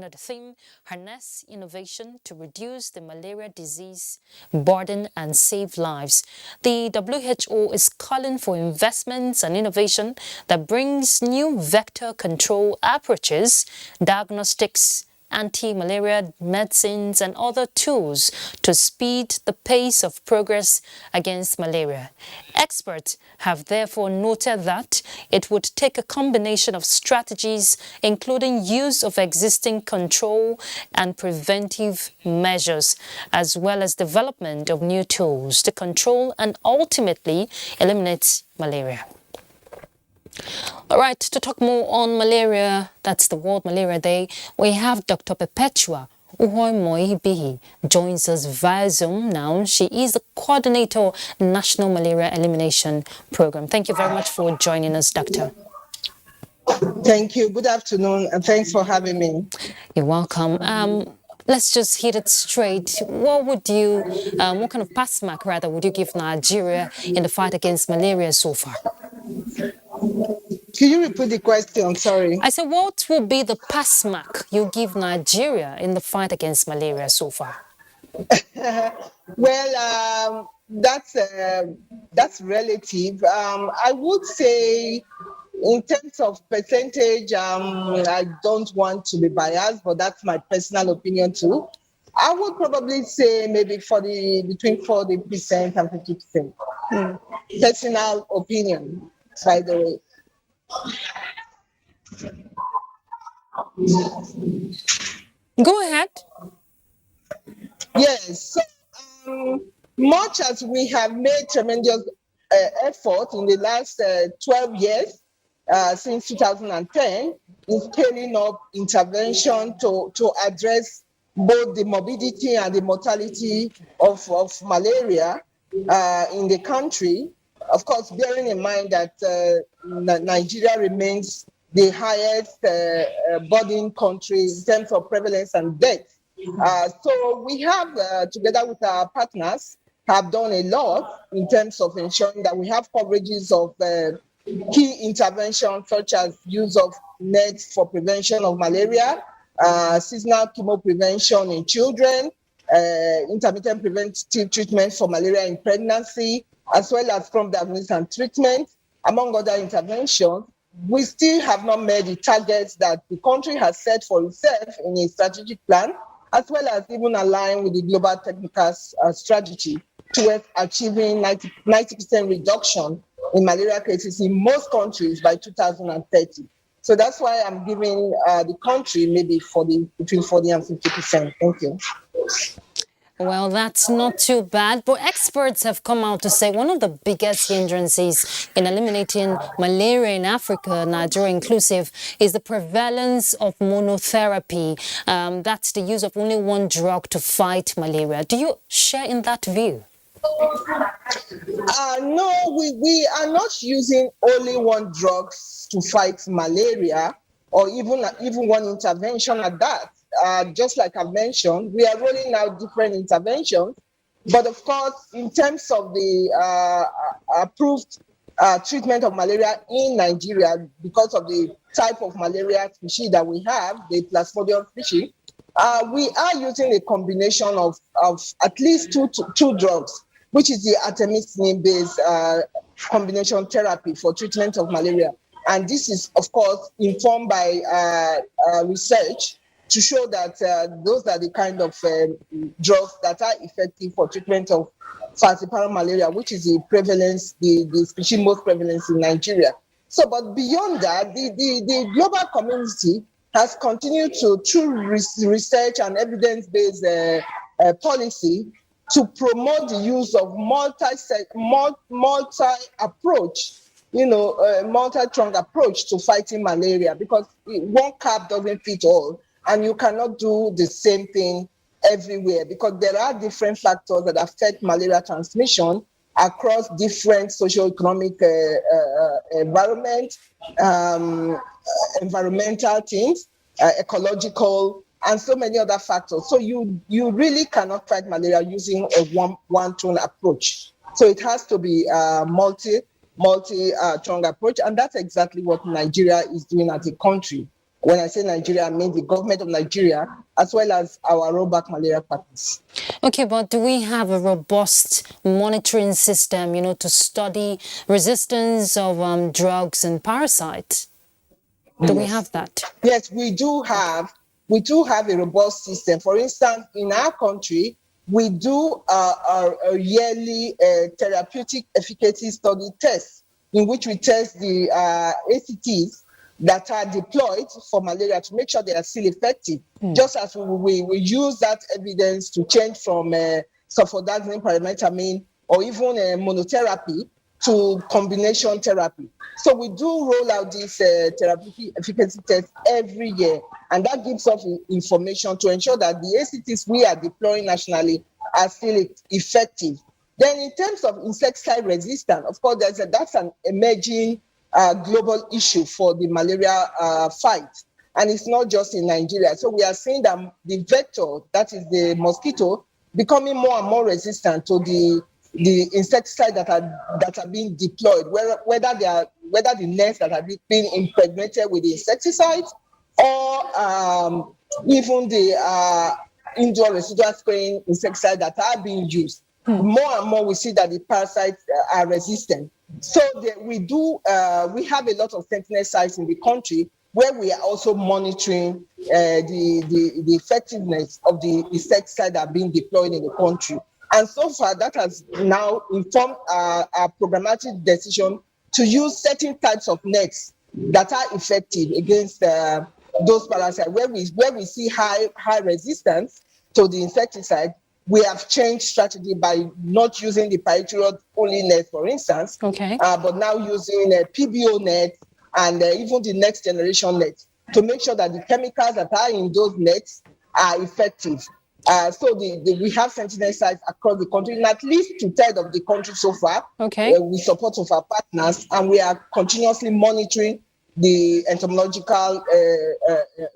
under the theme Harness Innovation to Reduce the Malaria Disease Burden and Save Lives. The WHO is calling for investments and innovation that brings new vector control approaches, diagnostics, anti-malaria medicines and other tools to speed the pace of progress against malaria. Experts have therefore noted that it would take a combination of strategies, including use of existing control and preventive measures, as well as development of new tools to control and ultimately eliminate malaria. All right, to talk more on malaria, that's the World Malaria Day, we have Dr. Perpetua Uhoimoibihi joins us via Zoom now. She is the coordinator National Malaria Elimination Program. Thank you very much for joining us, Doctor. Thank you. Good afternoon, and thanks for having me. You're welcome. Let's just hit it straight. What kind of pass mark rather would you give Nigeria in the fight against malaria so far? Can you repeat the question? Sorry. I said, what will be the pass mark you give Nigeria in the fight against malaria so far? Well, that's relative. I would say, in terms of percentage, I don't want to be biased, but that's my personal opinion too. I would probably say maybe between 40% and 50%. Personal opinion, by the way. Go ahead. Yes. So, much as we have made tremendous effort in the last 12 years, since 2010, in scaling up intervention to address both the morbidity and the mortality of malaria in the country, of course, bearing in mind that Nigeria remains the highest burden country in terms of prevalence and death. So we have, together with our partners, have done a lot in terms of ensuring that we have coverages of key interventions such as use of nets for prevention of malaria, seasonal chemo prevention in children, intermittent preventive treatment for malaria in pregnancy, as well as prompt diagnosis and treatment, among other interventions. We still have not met the targets that the country has set for itself in a strategic plan, as well as even align with the global technical strategy towards achieving 90% reduction in malaria cases in most countries by 2030. So that's why I'm giving the country maybe between 40 and 50%. Thank you. Well, that's not too bad, but experts have come out to say one of the biggest hindrances in eliminating malaria in Africa, Nigeria inclusive, is the prevalence of monotherapy. That's the use of only one drug to fight malaria. Do you share in that view? No, we are not using only one drug to fight malaria, or even one intervention at that. Just like I've mentioned, we are rolling out different interventions. But of course, in terms of the approved treatment of malaria in Nigeria, because of the type of malaria species that we have, the Plasmodium species, we are using a combination of at least two drugs, which is the artemisinin-based combination therapy for treatment of malaria. And this is, of course, informed by research to show that those are the kind of drugs that are effective for treatment of falciparum malaria, which is the species most prevalent in Nigeria. So, but beyond that, the global community has continued to, through research and evidence-based policy, to promote the use of multi-approach, multi-pronged approach to fighting malaria, because one cap doesn't fit all. And you cannot do the same thing everywhere, because there are different factors that affect malaria transmission across different socioeconomic environment, environmental things, ecological, and so many other factors. So you really cannot fight malaria using a one-tone approach. So it has to be a multi-pronged approach, and that's exactly what Nigeria is doing as a country. When I say Nigeria, I mean the government of Nigeria, as well as our rollback malaria partners. Okay, but do we have a robust monitoring system, to study resistance of drugs and parasites? Do we have that? Yes, we do have a robust system. For instance, in our country, we do a yearly therapeutic efficacy study test, in which we test the ACTs that are deployed for malaria to make sure they are still effective. Just as we use that evidence to change from sulfadiazine, pyrimethamine, or even monotherapy to combination therapy. So we do roll out this therapeutic efficacy test every year, and that gives us information to ensure that the ACTs we are deploying nationally are still effective. Then in terms of insecticide resistance, of course, that's an emerging global issue for the malaria fight. And it's not just in Nigeria. So we are seeing that the vector, that is the mosquito, becoming more and more resistant to the insecticide that are being deployed, whether the nets that are being impregnated with the insecticides, or even the indoor residual spraying insecticide that are being used. More and more we see that the parasites are resistant. So we have a lot of sentinel sites in the country where we are also monitoring the effectiveness of the insecticide that are being deployed in the country. And so far, that has now informed our programmatic decision to use certain types of nets that are effective against those parasites. Where we see high resistance to the insecticide, we have changed strategy by not using the pyrethroid only net, for instance, but now using PBO net and even the next generation net to make sure that the chemicals that are in those nets are effective. So we have sentinel sites across the country, in at least 2/3 of the country so far, with support of our partners, and we are continuously monitoring the entomological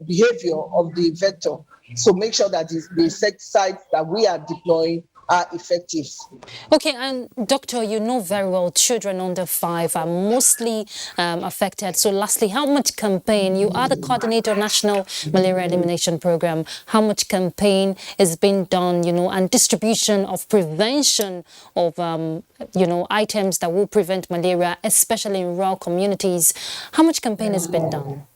behavior of the vector. So make sure that the insecticides that we are deploying are effective. Okay, and doctor, you know very well children under 5 are mostly affected. So lastly, how much campaign, you are the coordinator of National Malaria Elimination Program, how much campaign is being done, and distribution of prevention of, items that will prevent malaria, especially in rural communities? How much campaign has been done?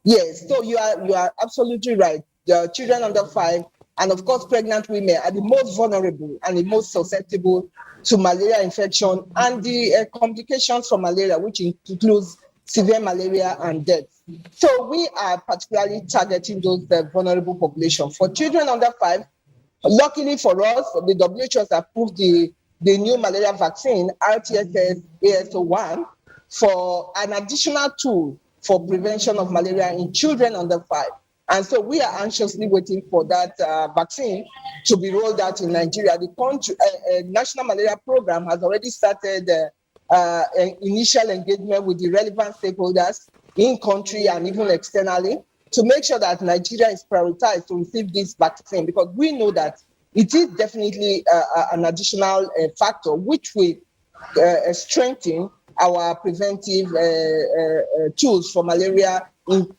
Yes, so you are absolutely right. The children under 5 and of course pregnant women are the most vulnerable and the most susceptible to malaria infection and the complications from malaria, which includes severe malaria and death. So we are particularly targeting those vulnerable population. For children under 5, luckily for us, the WHO has approved the new malaria vaccine, RTSS AS01, for an additional tool for prevention of malaria in children under 5. And so we are anxiously waiting for that vaccine to be rolled out in Nigeria. The country, National Malaria Program has already started initial engagement with the relevant stakeholders in country and even externally to make sure that Nigeria is prioritized to receive this vaccine, because we know that it is definitely an additional factor which will strengthen our preventive tools for malaria,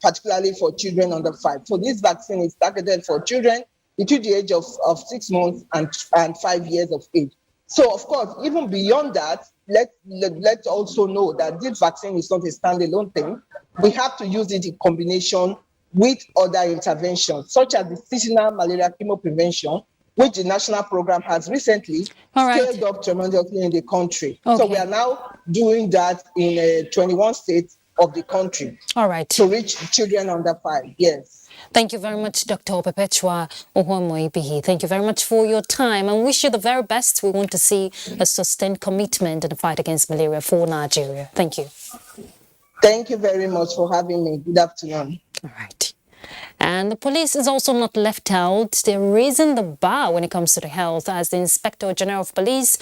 particularly for children under 5. So this vaccine is targeted for children between the age of 6 months and 5 years of age. So of course, even beyond that, let's also know that this vaccine is not a standalone thing. We have to use it in combination with other interventions, such as the seasonal malaria chemoprevention, which the national program has recently scaled up tremendously in the country. So we are now doing that in 21 states of the country. All right. To reach children under 5, yes. Thank you very much, Dr. Perpetua Ohuemoibihi. Thank you very much for your time and wish you the very best. We want to see a sustained commitment in the fight against malaria for Nigeria. Thank you. Thank you very much for having me. Good afternoon. All right. And the police is also not left out. They're raising the bar when it comes to the health, as the Inspector General of Police,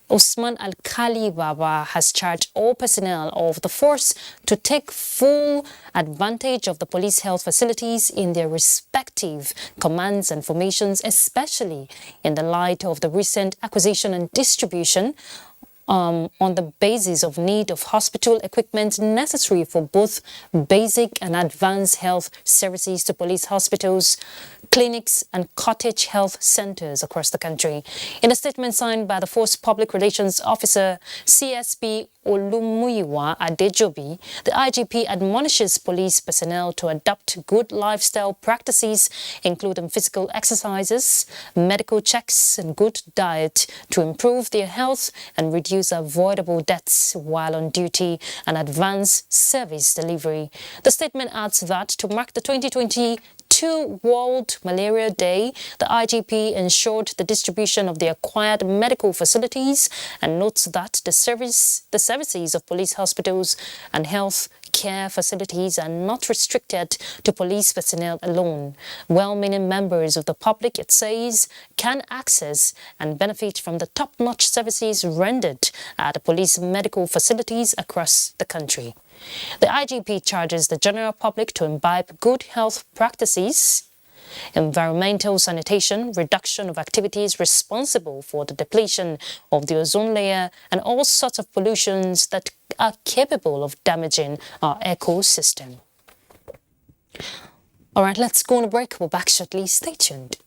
Usman Alkali Baba, has charged all personnel of the force to take full advantage of the police health facilities in their respective commands and formations, especially in the light of the recent acquisition and distribution on the basis of need of hospital equipment necessary for both basic and advanced health services to police hospitals, clinics and cottage health centers across the country. In a statement signed by the Force Public Relations Officer CSP Olumuyiwa Adejobi, the IGP admonishes police personnel to adopt good lifestyle practices, including physical exercises, medical checks and good diet to improve their health and reduce avoidable deaths while on duty and advance service delivery. The statement adds that to mark the 2022 World Malaria Day, the IGP ensured the distribution of the acquired medical facilities and notes that the services of police hospitals and health care facilities are not restricted to police personnel alone. Well-meaning members of the public, it says, can access and benefit from the top-notch services rendered at the police medical facilities across the country. The IGP charges the general public to imbibe good health practices, environmental sanitation, reduction of activities responsible for the depletion of the ozone layer, and all sorts of pollutions that are capable of damaging our ecosystem. All right, let's go on a break. We're back shortly. Stay tuned.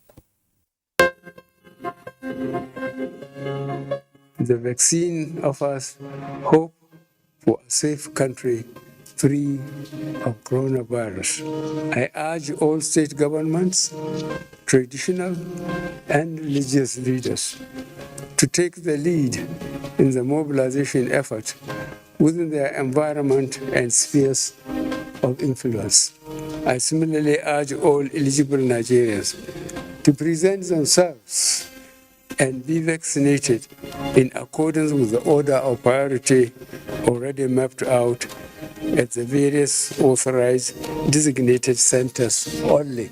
The vaccine offers hope for a safe country free of coronavirus. I urge all state governments, traditional and religious leaders to take the lead in the mobilization effort within their environment and spheres of influence. I similarly urge all eligible Nigerians to present themselves and be vaccinated in accordance with the order of priority already mapped out at the various authorized designated centers only.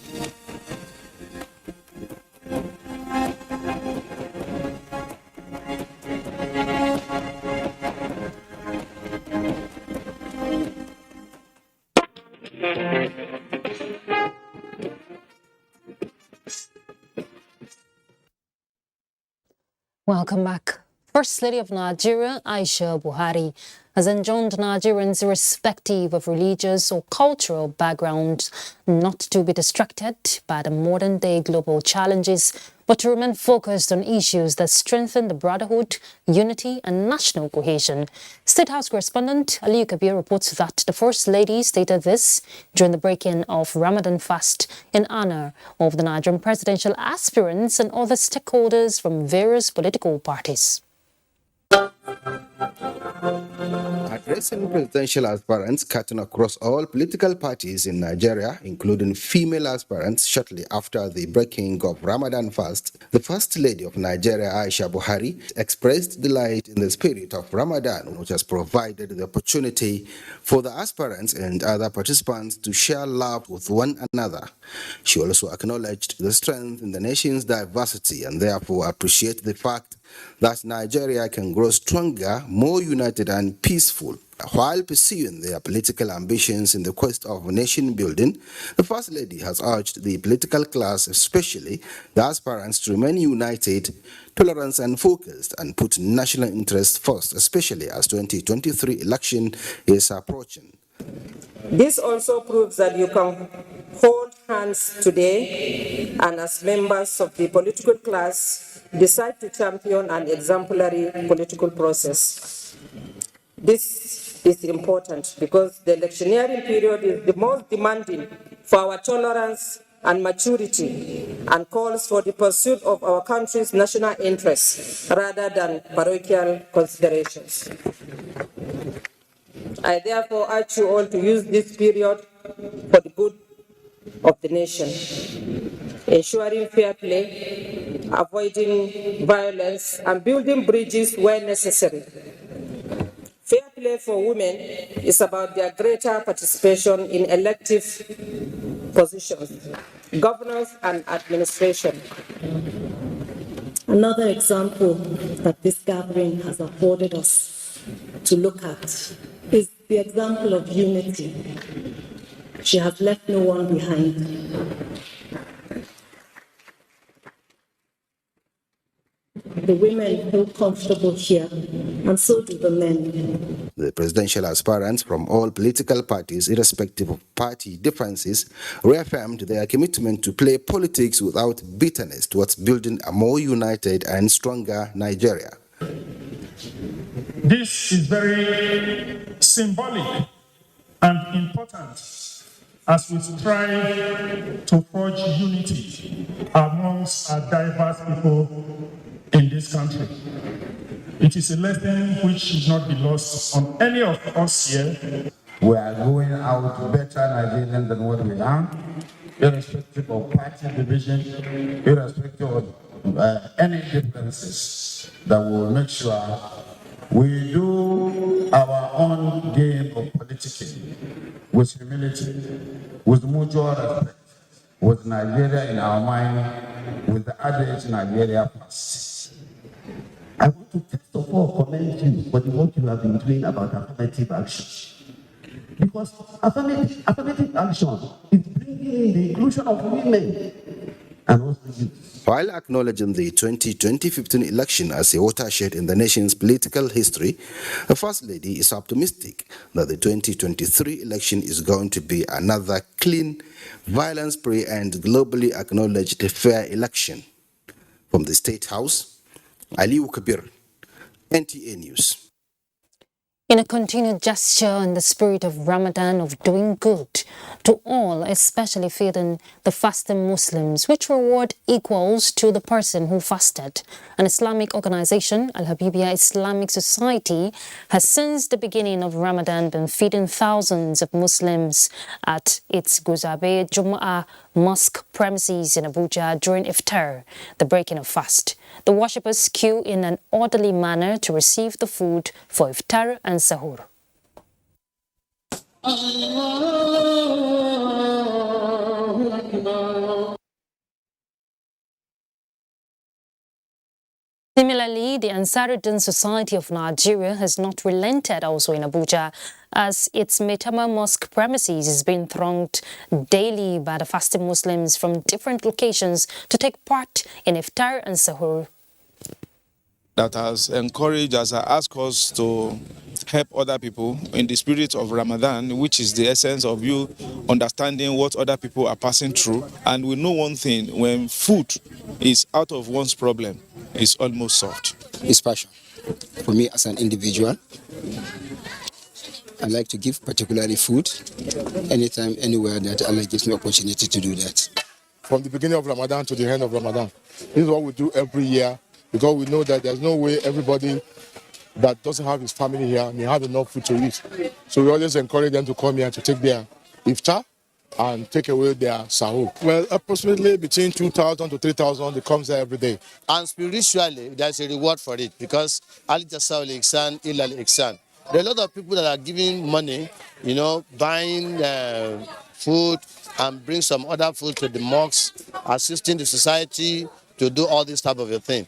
Welcome back. First Lady of Nigeria, Aisha Buhari, has enjoined Nigerians irrespective of religious or cultural background not to be distracted by the modern-day global challenges, but to remain focused on issues that strengthen the brotherhood, unity and national cohesion. State House correspondent Aliyu Kabir reports that the First Lady stated this during the break-in of Ramadan fast in honor of the Nigerian presidential aspirants and other stakeholders from various political parties. Addressing presidential aspirants cutting across all political parties in Nigeria, including female aspirants, shortly after the breaking of Ramadan fast, the First Lady of Nigeria, Aisha Buhari, expressed delight in the spirit of Ramadan, which has provided the opportunity for the aspirants and other participants to share love with one another. She also acknowledged the strength in the nation's diversity and therefore appreciated the fact that Nigeria can grow stronger, more united and peaceful. While pursuing their political ambitions in the quest of nation building, the First Lady has urged the political class, especially the aspirants, to remain united, tolerant and focused and put national interest first, especially as 2023 election is approaching. This also proves that you can hold hands today and as members of the political class decide to champion an exemplary political process. This is important because the electioneering period is the most demanding for our tolerance and maturity and calls for the pursuit of our country's national interests rather than parochial considerations. I therefore urge you all to use this period for the good of the nation, ensuring fair play, avoiding violence, and building bridges where necessary. Fair play for women is about their greater participation in elective positions, governance, and administration. Another example that this gathering has afforded us to look at is the example of unity. She has left no one behind. The women feel comfortable here and so do the men. The presidential aspirants from all political parties, irrespective of party differences, reaffirmed their commitment to play politics without bitterness towards building a more united and stronger Nigeria. This is very symbolic and important as we strive to forge unity amongst our diverse people in this country. It is a lesson which should not be lost on any of us here. We are going out better Nigerians than what we are, irrespective of party division, irrespective of any differences, that will make sure we do our own game of politicking with humility, with mutual respect, with Nigeria in our mind, with the adage Nigeria first. I want to first of all commend you for the work you have been doing about affirmative action. Because affirmative action is bringing in the inclusion of women and also youth. While acknowledging the 2015 election as a watershed in the nation's political history, the First Lady is optimistic that the 2023 election is going to be another clean, violence-free and globally acknowledged fair election. From the State House, Aliu Kabir, NTA News. In a continued gesture in the spirit of Ramadan of doing good to all, especially feeding the fasting Muslims, which reward equals to the person who fasted, an Islamic organization, Al-Habibia Islamic Society, has since the beginning of Ramadan been feeding thousands of Muslims at its Guzabe Jum'ah mosque premises in Abuja during iftar, the breaking of fast. The worshippers queue in an orderly manner to receive the food for iftar and sahur. Similarly, the Ansaruddin Society of Nigeria has not relented also in Abuja, as its Metama Mosque premises is being thronged daily by the fasting Muslims from different locations to take part in iftar and sahur. That has encouraged us, asked us to help other people in the spirit of Ramadan, which is the essence of you understanding what other people are passing through. And we know one thing, when food is out of one's problem, it's almost solved. It's passion. For me as an individual, I like to give particularly food anytime, anywhere that Allah gives me opportunity to do that. From the beginning of Ramadan to the end of Ramadan. This is what we do every year, because we know that there's no way everybody that doesn't have his family here may have enough food to eat. So we always encourage them to come here to take their iftar and take away their sahur. Well, approximately between 2,000 to 3,000, it comes there every day. And spiritually, there's a reward for it, because Ali Tasawul Ihsan, Ilal Ihsan. There are a lot of people that are giving money, buying food and bring some other food to the mosques, assisting the society to do all this type of a thing.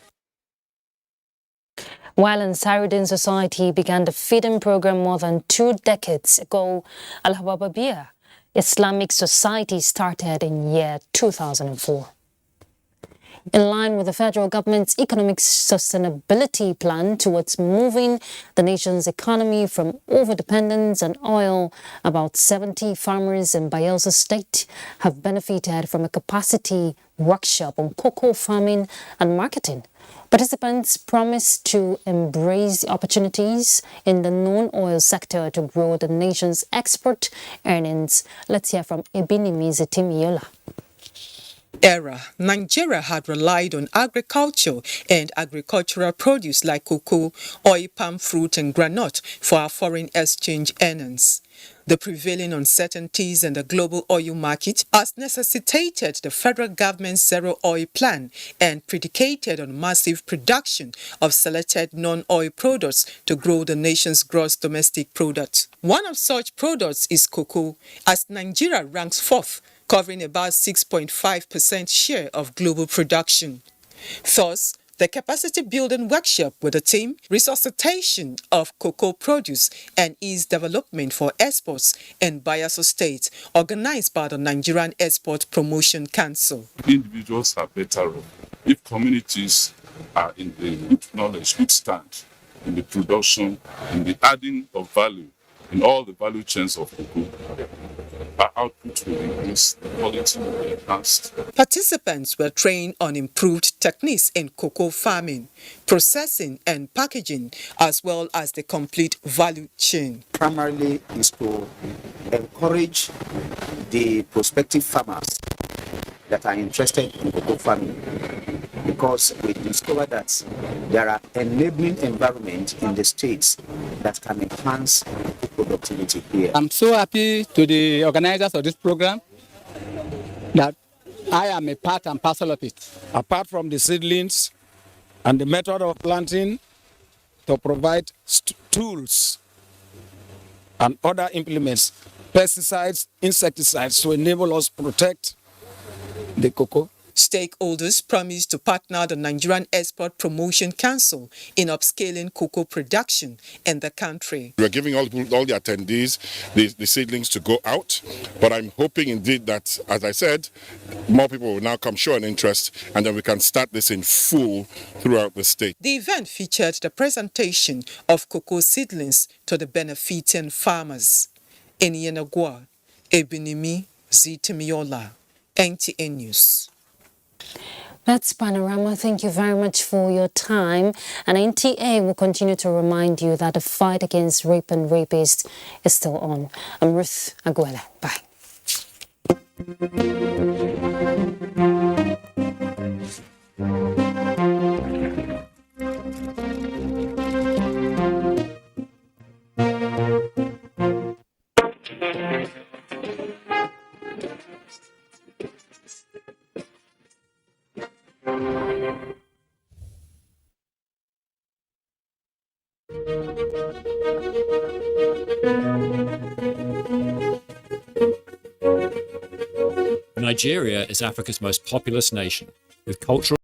While Ansaruddin Society began the feeding program more than 2 decades ago, Al-Habibia Islamic Society started in year 2004. In line with the federal government's economic sustainability plan towards moving the nation's economy from overdependence on oil, about 70 farmers in Bayelsa State have benefited from a capacity workshop on cocoa farming and marketing. Participants promise to embrace the opportunities in the non-oil sector to grow the nation's export earnings. Let's hear from Ebinimize Timiola. Nigeria had relied on agriculture and agricultural produce like cocoa, oil palm fruit and granite for our foreign exchange earnings. The prevailing uncertainties in the global oil market has necessitated the federal government's zero oil plan and predicated on massive production of selected non-oil products to grow the nation's gross domestic product. One of such products is cocoa, as Nigeria ranks 4th, covering about 6.5% share of global production. Thus, the capacity building workshop with the theme Resuscitation of Cocoa Produce and Its Development for Exports in Bayelsa State, organized by the Nigerian Export Promotion Council. Individuals are better off if communities are in the good knowledge, good stand in the production, in the adding of value in all the value chains of cocoa, our output will increase, the quality will be enhanced. Participants were trained on improved techniques in cocoa farming, processing and packaging, as well as the complete value chain. Primarily is to encourage the prospective farmers that are interested in cocoa farming, because we discovered that there are enabling environments in the states that can enhance productivity here. I'm so happy to the organizers of this program that I am a part and parcel of it. Apart from the seedlings and the method of planting, to provide tools and other implements, pesticides, insecticides, to enable us to protect the cocoa. Stakeholders promised to partner the Nigerian Export Promotion Council in upscaling cocoa production in the country. We're giving all the attendees the seedlings to go out, but I'm hoping indeed that, as I said, more people will now come show an interest, and then we can start this in full throughout the state. The event featured the presentation of cocoa seedlings to the benefiting farmers. In Yenagua, Ebinimi Zitemiola, NTA News. That's Panorama. Thank you very much for your time. And NTA will continue to remind you that the fight against rape and rapists is still on. I'm Ruth Aguela. Bye. Nigeria is Africa's most populous nation, with cultural